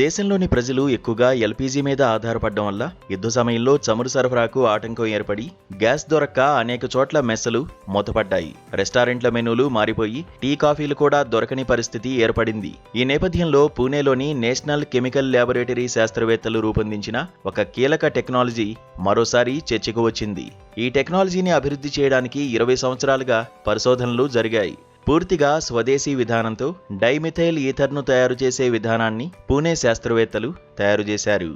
దేశంలోని ప్రజలు ఎక్కువగా ఎల్పీజీ మీద ఆధారపడడం వల్ల యుద్ధ సమయంలో చమురు సరఫరాకు ఆటంకం ఏర్పడి గ్యాస్ దొరక్క అనేక చోట్ల మెస్సులు మూతపడ్డాయి. రెస్టారెంట్ల మెనూలు మారిపోయి టీ కాఫీలు కూడా దొరకని పరిస్థితి ఏర్పడింది. ఈ నేపథ్యంలో పూణేలోని నేషనల్ కెమికల్ ల్యాబొరేటరీ శాస్త్రవేత్తలు రూపొందించిన ఒక కీలక టెక్నాలజీ మరోసారి చర్చకు వచ్చింది. ఈ టెక్నాలజీని అభివృద్ధి చేయడానికి 20 సంవత్సరాలుగా పరిశోధనలు జరిగాయి. పూర్తిగా స్వదేశీ విధానంతో డైమిథైల్ ఈథర్ను తయారు చేసే విధానాన్ని పూణే శాస్త్రవేత్తలు తయారు చేశారు.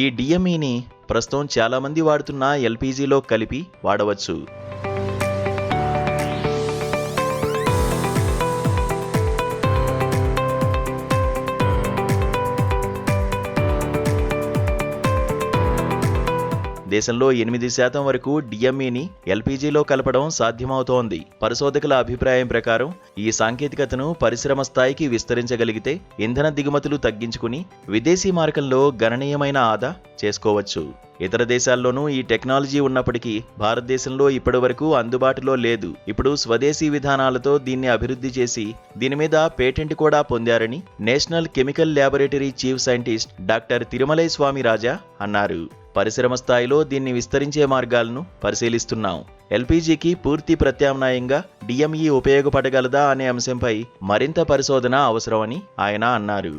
ఈ డిఎంఈని ప్రస్తుతం చాలామంది వాడుతున్న ఎల్పీజీలో కలిపి వాడవచ్చు. దేశంలో 8% వరకు డిఎంఈని ఎల్పీజీలో కలపడం సాధ్యమవుతోంది. పరిశోధకుల అభిప్రాయం ప్రకారం ఈ సాంకేతికతను పరిశ్రమ స్థాయికి విస్తరించగలిగితే ఇంధన దిగుమతులు తగ్గించుకుని విదేశీ మార్కెల్లో గణనీయమైన ఆదా చేసుకోవచ్చు. ఇతర దేశాల్లోనూ ఈ టెక్నాలజీ ఉన్నప్పటికీ భారతదేశంలో ఇప్పటివరకు అందుబాటులో లేదు. ఇప్పుడు స్వదేశీ విధానాలతో దీన్ని అభివృద్ధి చేసి దీని మీద పేటెంట్ కూడా పొందారని national chemical laboratory chief scientist doctor Tirumalai Swami Raja అన్నారు. పరిశ్రమ స్థాయిలో దీన్ని విస్తరించే మార్గాలను పరిశీలిస్తున్నాం. ఎల్పీజీకి పూర్తి ప్రత్యామ్నాయంగా డిఎంఈ ఉపయోగపడగలదా అనే అంశంపై మరింత పరిశోధన అవసరమని ఆయన అన్నారు.